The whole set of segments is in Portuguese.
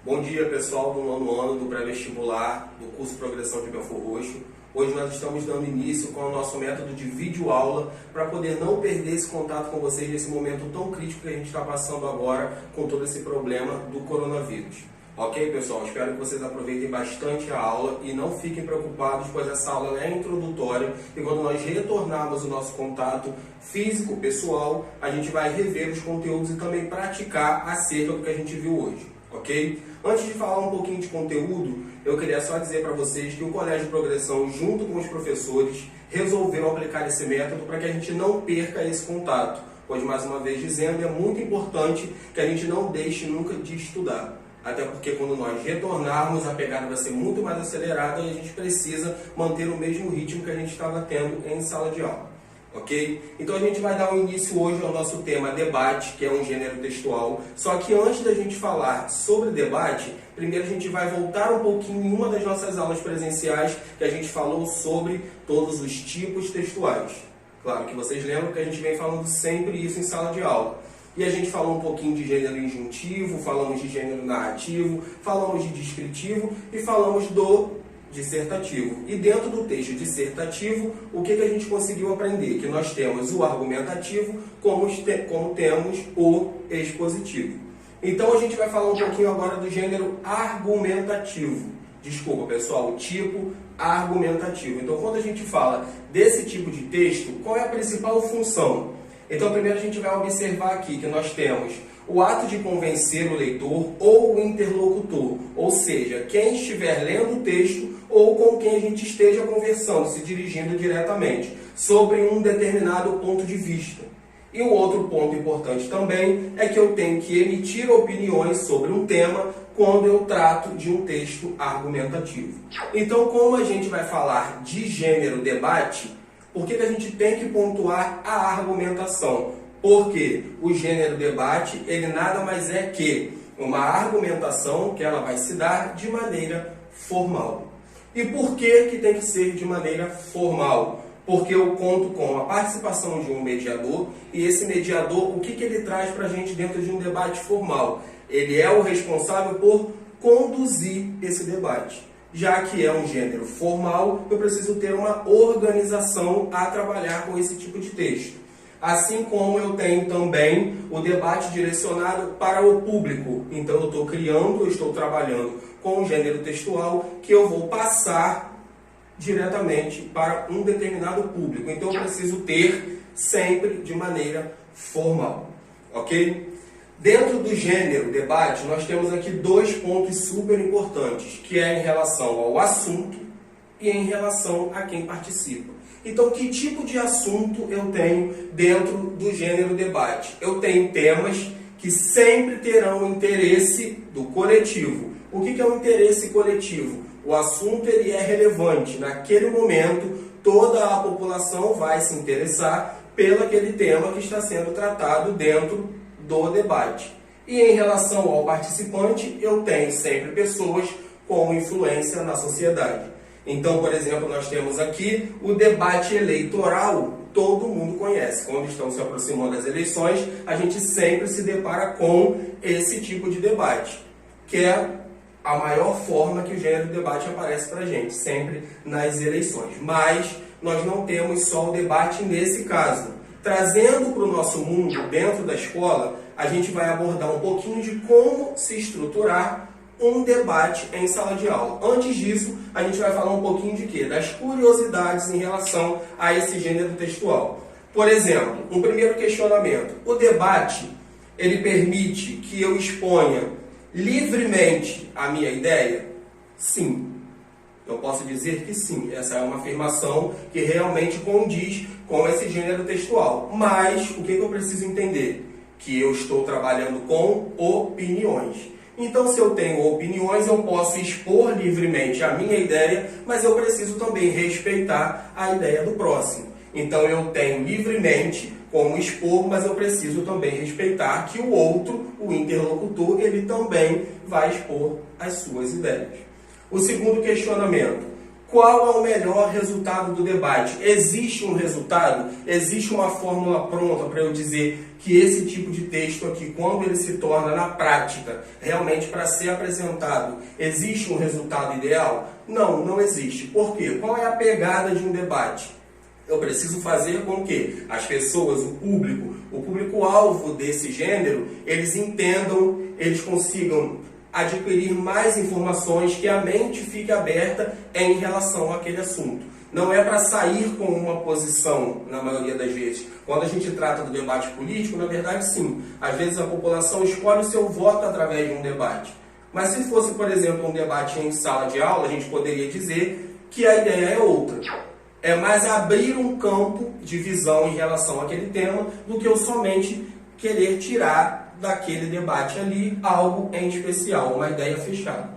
Bom dia, pessoal do nono ano do pré-vestibular do curso Progressão de Belfor Roxo. Hoje nós estamos dando início com o nosso método de videoaula para poder não perder esse contato com vocês nesse momento tão crítico que a gente está passando agora com todo esse problema do coronavírus. Ok, pessoal? Espero que vocês aproveitem bastante a aula e não fiquem preocupados, pois essa aula é introdutória e quando nós retornarmos o nosso contato físico, pessoal, a gente vai rever os conteúdos e também praticar acerca do que a gente viu hoje. Ok? Antes de falar um pouquinho de conteúdo, eu queria só dizer para vocês que o Colégio Progressão, junto com os professores, resolveu aplicar esse método para que a gente não perca esse contato. Pois, mais uma vez dizendo, é muito importante que a gente não deixe nunca de estudar. Até porque quando nós retornarmos, a pegada vai ser muito mais acelerada e a gente precisa manter o mesmo ritmo que a gente estava tendo em sala de aula. Ok? Então a gente vai dar um início hoje ao nosso tema debate, que é um gênero textual. Só que antes da gente falar sobre debate, primeiro a gente vai voltar um pouquinho em uma das nossas aulas presenciais, que a gente falou sobre todos os tipos textuais. Claro que vocês lembram que a gente vem falando sempre isso em sala de aula. E a gente falou um pouquinho de gênero injuntivo, falamos de gênero narrativo, falamos de descritivo e falamos do dissertativo. E dentro do texto dissertativo, o que a gente conseguiu aprender? Que nós temos o argumentativo, como temos o expositivo. Então a gente vai falar um pouquinho agora do gênero argumentativo. Desculpa, pessoal, o tipo argumentativo. Então quando a gente fala desse tipo de texto, qual é a principal função? Então primeiro a gente vai observar aqui que nós temos o ato de convencer o leitor ou o interlocutor, ou seja, quem estiver lendo o texto ou com quem a gente esteja conversando, se dirigindo diretamente, sobre um determinado ponto de vista. E um outro ponto importante também é que eu tenho que emitir opiniões sobre um tema quando eu trato de um texto argumentativo. Então, como a gente vai falar de gênero debate, por que a gente tem que pontuar a argumentação? Porque o gênero debate, ele nada mais é que uma argumentação que ela vai se dar de maneira formal. E por que tem que ser de maneira formal? Porque eu conto com a participação de um mediador e esse mediador, o que ele traz para a gente dentro de um debate formal? Ele é o responsável por conduzir esse debate. Já que é um gênero formal, eu preciso ter uma organização a trabalhar com esse tipo de texto. Assim como eu tenho também o debate direcionado para o público. Então eu estou trabalhando com um gênero textual que eu vou passar diretamente para um determinado público. Então eu preciso ter sempre de maneira formal. Ok? Dentro do gênero debate, nós temos aqui dois pontos super importantes, que é em relação ao assunto e em relação a quem participa. Então, que tipo de assunto eu tenho dentro do gênero debate? Eu tenho temas que sempre terão interesse do coletivo. O que é o interesse coletivo? O assunto ele é relevante. Naquele momento, toda a população vai se interessar pelo aquele tema que está sendo tratado dentro do debate. E em relação ao participante, eu tenho sempre pessoas com influência na sociedade. Então, por exemplo, nós temos aqui o debate eleitoral, todo mundo conhece. Quando estamos se aproximando das eleições, a gente sempre se depara com esse tipo de debate, que é a maior forma que o gênero de debate aparece para a gente, sempre nas eleições. Mas nós não temos só o debate nesse caso. Trazendo para o nosso mundo, dentro da escola, a gente vai abordar um pouquinho de como se estruturar um debate em sala de aula. Antes disso, a gente vai falar um pouquinho de quê? Das curiosidades em relação a esse gênero textual. Por exemplo, um primeiro questionamento. O debate, ele permite que eu exponha livremente a minha ideia? Sim. Eu posso dizer que sim. Essa é uma afirmação que realmente condiz com esse gênero textual. Mas, o que eu preciso entender? Que eu estou trabalhando com opiniões. Então, se eu tenho opiniões, eu posso expor livremente a minha ideia, mas eu preciso também respeitar a ideia do próximo. Então, eu tenho livremente como expor, mas eu preciso também respeitar que o outro, o interlocutor, ele também vai expor as suas ideias. O segundo questionamento: Qual é o melhor resultado do debate? Existe um resultado? Existe uma fórmula pronta para eu dizer que esse tipo de texto aqui, quando ele se torna na prática, realmente para ser apresentado, existe um resultado ideal? Não, não existe. Por quê? Qual é a pegada de um debate? Eu preciso fazer com que as pessoas, o público-alvo desse gênero, eles entendam, eles consigam adquirir mais informações, que a mente fique aberta em relação àquele assunto. Não é para sair com uma posição, na maioria das vezes. Quando a gente trata do debate político, na verdade sim. Às vezes a população escolhe o seu voto através de um debate. Mas se fosse, por exemplo, um debate em sala de aula, a gente poderia dizer que a ideia é outra. É mais abrir um campo de visão em relação àquele tema do que eu somente querer tirar daquele debate ali algo em especial, uma ideia fechada.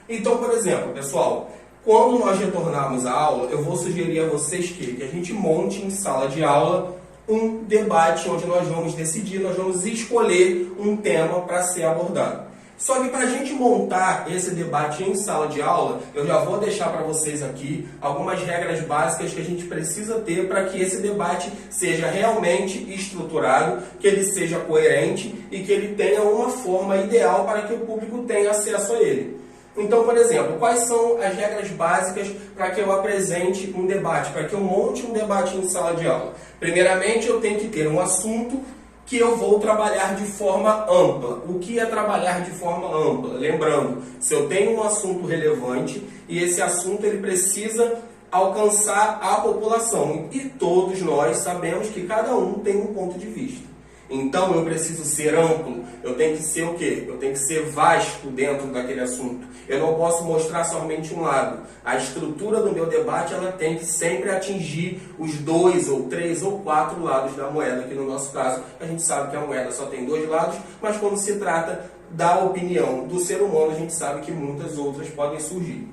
Então, por exemplo, pessoal, quando nós retornarmos à aula, eu vou sugerir a vocês que a gente monte em sala de aula um debate onde nós vamos decidir, nós vamos escolher um tema para ser abordado. Só que para a gente montar esse debate em sala de aula, eu já vou deixar para vocês aqui algumas regras básicas que a gente precisa ter para que esse debate seja realmente estruturado, que ele seja coerente e que ele tenha uma forma ideal para que o público tenha acesso a ele. Então, por exemplo, quais são as regras básicas para que eu apresente um debate, para que eu monte um debate em sala de aula? Primeiramente, eu tenho que ter um assunto que eu vou trabalhar de forma ampla. O que é trabalhar de forma ampla? Lembrando, se eu tenho um assunto relevante e esse assunto ele precisa alcançar a população. E todos nós sabemos que cada um tem um ponto de vista. Então eu preciso ser amplo, eu tenho que ser o quê? Eu tenho que ser vasto dentro daquele assunto. Eu não posso mostrar somente um lado. A estrutura do meu debate ela tem que sempre atingir os 2 ou 3 ou 4 lados da moeda, que no nosso caso a gente sabe que a moeda só tem 2 lados, mas quando se trata da opinião do ser humano, a gente sabe que muitas outras podem surgir.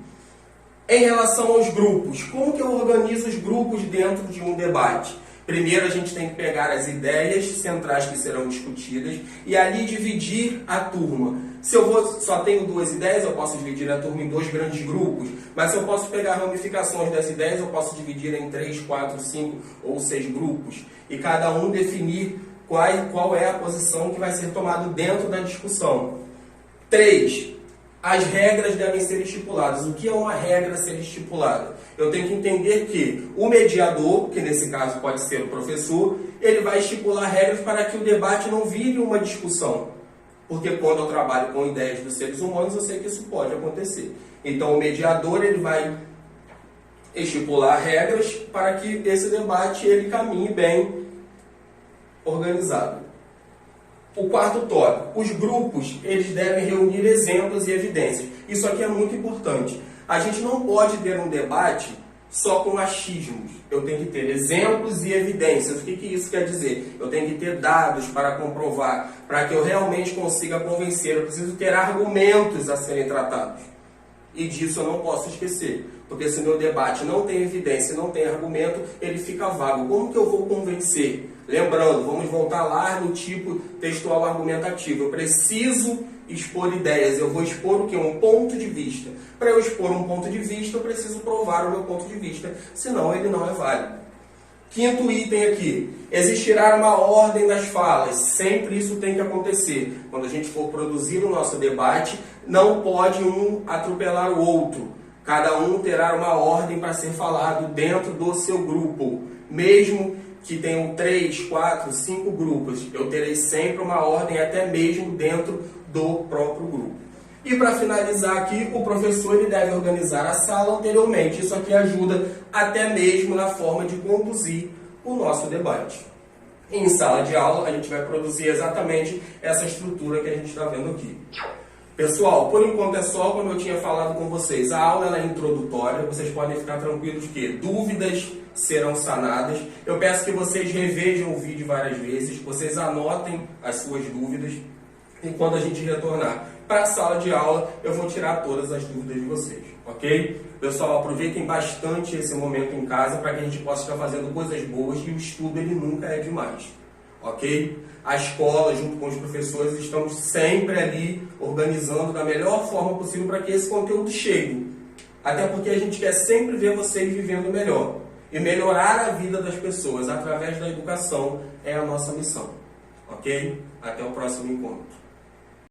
Em relação aos grupos, como que eu organizo os grupos dentro de um debate? Primeiro a gente tem que pegar as ideias centrais que serão discutidas e ali dividir a turma. Se eu só tenho 2 ideias, eu posso dividir a turma em 2 grandes grupos, mas se eu posso pegar ramificações das ideias, eu posso dividir em 3, 4, 5 ou 6 grupos e cada um definir qual é a posição que vai ser tomada dentro da discussão. 3. As regras devem ser estipuladas. O que é uma regra a ser estipulada? Eu tenho que entender que o mediador, que nesse caso pode ser o professor, ele vai estipular regras para que o debate não vire uma discussão. Porque quando eu trabalho com ideias dos seres humanos, eu sei que isso pode acontecer. Então o mediador ele vai estipular regras para que esse debate ele caminhe bem organizado. O 4º tópico, os grupos eles devem reunir exemplos e evidências. Isso aqui é muito importante. A gente não pode ter um debate só com achismos. Eu tenho que ter exemplos e evidências. O que isso quer dizer? Eu tenho que ter dados para comprovar, para que eu realmente consiga convencer. Eu preciso ter argumentos a serem tratados. E disso eu não posso esquecer. Porque se o meu debate não tem evidência, não tem argumento, ele fica vago. Como que eu vou convencer? Lembrando, vamos voltar lá no tipo textual argumentativo. Eu preciso expor ideias, eu vou expor o quê? Um ponto de vista. Para eu expor um ponto de vista, eu preciso provar o meu ponto de vista, senão ele não é válido. 5º item aqui, existirá uma ordem das falas, sempre isso tem que acontecer. Quando a gente for produzir o nosso debate, não pode um atropelar o outro. Cada um terá uma ordem para ser falado dentro do seu grupo. Mesmo que tenham 3, 4, 5 grupos, eu terei sempre uma ordem até mesmo dentro do próprio grupo. E para finalizar aqui, o professor ele deve organizar a sala anteriormente. Isso aqui ajuda até mesmo na forma de conduzir o nosso debate. Em sala de aula, a gente vai produzir exatamente essa estrutura que a gente está vendo aqui. Pessoal, por enquanto é só, como eu tinha falado com vocês, a aula ela é introdutória, vocês podem ficar tranquilos que dúvidas serão sanadas. Eu peço que vocês revejam o vídeo várias vezes, vocês anotem as suas dúvidas e quando a gente retornar para a sala de aula, eu vou tirar todas as dúvidas de vocês, ok? Pessoal, aproveitem bastante esse momento em casa para que a gente possa estar fazendo coisas boas e o estudo ele nunca é demais, ok? A escola, junto com os professores, estamos sempre ali organizando da melhor forma possível para que esse conteúdo chegue Até porque a gente quer sempre ver vocês vivendo melhor. E melhorar a vida das pessoas através da educação é a nossa missão. Ok? Até o próximo encontro.